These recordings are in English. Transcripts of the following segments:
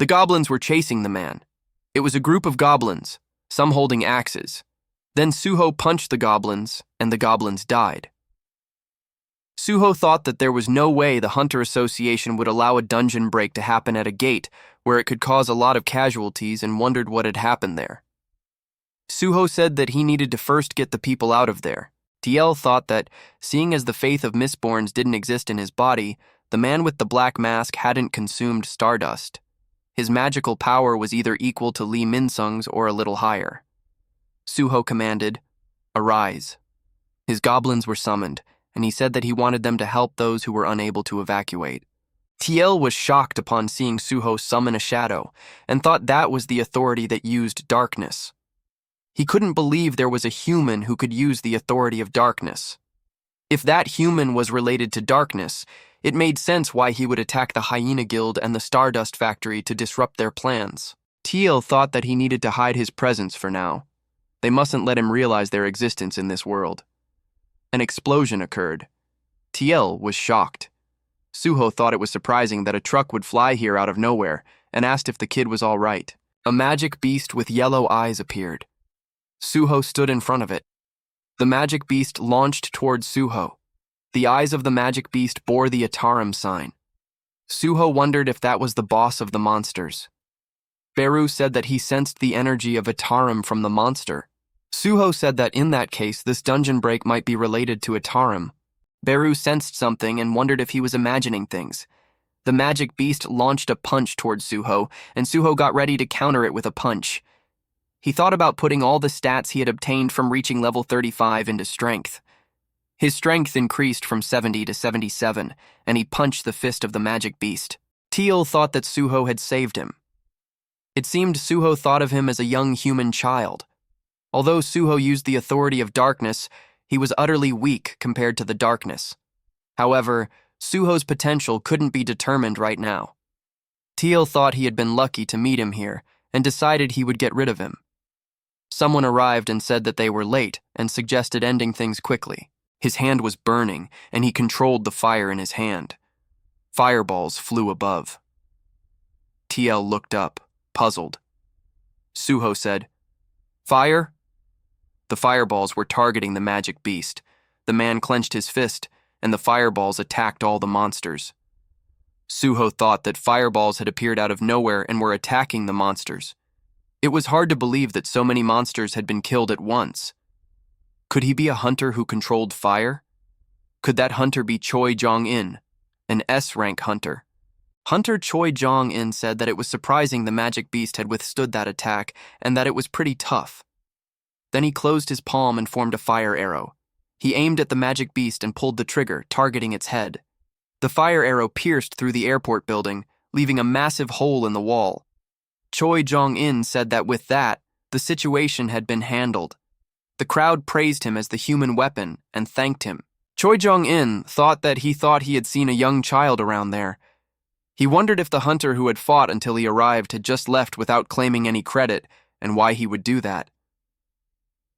The goblins were chasing the man. It was a group of goblins, some holding axes. Then Suho punched the goblins, and the goblins died. Suho thought that there was no way the Hunter Association would allow a dungeon break to happen at a gate where it could cause a lot of casualties, and wondered what had happened there. Suho said that he needed to first get the people out of there. TL thought that, seeing as the faith of Mistborns didn't exist in his body, the man with the black mask hadn't consumed stardust. His magical power was either equal to Lee Minsung's or a little higher. Suho commanded, "Arise." His goblins were summoned, and he said that he wanted them to help those who were unable to evacuate. TL was shocked upon seeing Suho summon a shadow, and thought that was the authority that used darkness. He couldn't believe there was a human who could use the authority of darkness. If that human was related to darkness, it made sense why he would attack the Hyena Guild and the Stardust Factory to disrupt their plans. TL thought that he needed to hide his presence for now. They mustn't let him realize their existence in this world. An explosion occurred. TL was shocked. Suho thought it was surprising that a truck would fly here out of nowhere, and asked if the kid was all right. A magic beast with yellow eyes appeared. Suho stood in front of it. The magic beast launched towards Suho. The eyes of the magic beast bore the Ataram sign. Suho wondered if that was the boss of the monsters. Beru said that he sensed the energy of Ataram from the monster. Suho said that in that case, this dungeon break might be related to Ataram. Beru sensed something and wondered if he was imagining things. The magic beast launched a punch towards Suho, and Suho got ready to counter it with a punch. He thought about putting all the stats he had obtained from reaching level 35 into strength. His strength increased from 70 to 77, and he punched the fist of the magic beast. Teal thought that Suho had saved him. It seemed Suho thought of him as a young human child. Although Suho used the authority of darkness, he was utterly weak compared to the darkness. However, Suho's potential couldn't be determined right now. Teal thought he had been lucky to meet him here, and decided he would get rid of him. Someone arrived and said that they were late, and suggested ending things quickly. His hand was burning, and he controlled the fire in his hand. Fireballs flew above. TL looked up, puzzled. Suho said, "Fire?" The fireballs were targeting the magic beast. The man clenched his fist, and the fireballs attacked all the monsters. Suho thought that fireballs had appeared out of nowhere and were attacking the monsters. It was hard to believe that so many monsters had been killed at once. Could he be a hunter who controlled fire? Could that hunter be Choi Jong-in, an S-rank hunter? Hunter Choi Jong-in said that it was surprising the magic beast had withstood that attack and that it was pretty tough. Then he closed his palm and formed a fire arrow. He aimed at the magic beast and pulled the trigger, targeting its head. The fire arrow pierced through the airport building, leaving a massive hole in the wall. Choi Jong-in said that with that, the situation had been handled. The crowd praised him as the human weapon and thanked him. Choi Jong-in thought he had seen a young child around there. He wondered if the hunter who had fought until he arrived had just left without claiming any credit, and why he would do that.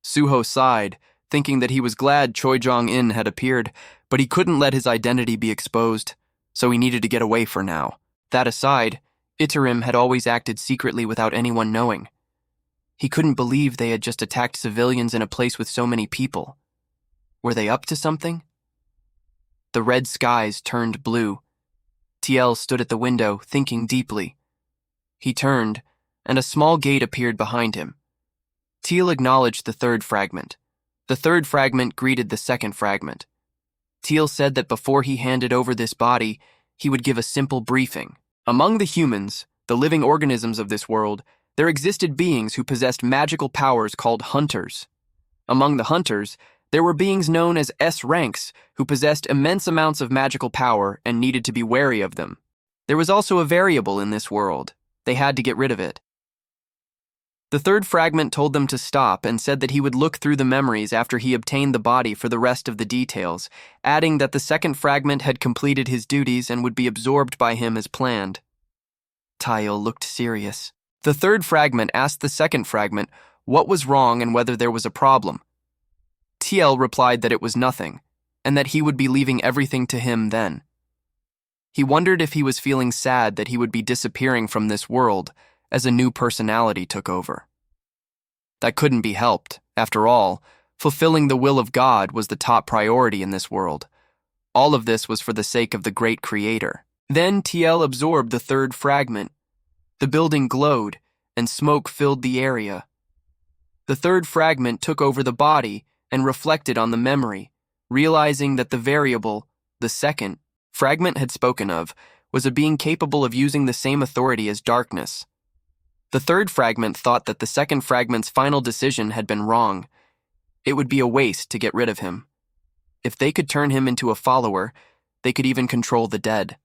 Suho sighed, thinking that he was glad Choi Jong-in had appeared, but he couldn't let his identity be exposed, so he needed to get away for now. That aside, Itarim had always acted secretly without anyone knowing. He couldn't believe they had just attacked civilians in a place with so many people. Were they up to something? The red skies turned blue. TL stood at the window, thinking deeply. He turned, and a small gate appeared behind him. Teal acknowledged the third fragment. The third fragment greeted the second fragment. Teal said that before he handed over this body, he would give a simple briefing. Among the humans, the living organisms of this world, there existed beings who possessed magical powers called hunters. Among the hunters, there were beings known as S-ranks who possessed immense amounts of magical power and needed to be wary of them. There was also a variable in this world. They had to get rid of it. The third fragment told them to stop and said that he would look through the memories after he obtained the body for the rest of the details, adding that the second fragment had completed his duties and would be absorbed by him as planned. Tayo looked serious. The third fragment asked the second fragment what was wrong and whether there was a problem. TL replied that it was nothing, and that he would be leaving everything to him then. He wondered if he was feeling sad that he would be disappearing from this world as a new personality took over. That couldn't be helped. After all, fulfilling the will of God was the top priority in this world. All of this was for the sake of the great Creator. Then TL absorbed the third fragment. The building glowed, and smoke filled the area. The third fragment took over the body and reflected on the memory, realizing that the variable, the second fragment had spoken of, was a being capable of using the same authority as darkness. The third fragment thought that the second fragment's final decision had been wrong. It would be a waste to get rid of him. If they could turn him into a follower, they could even control the dead.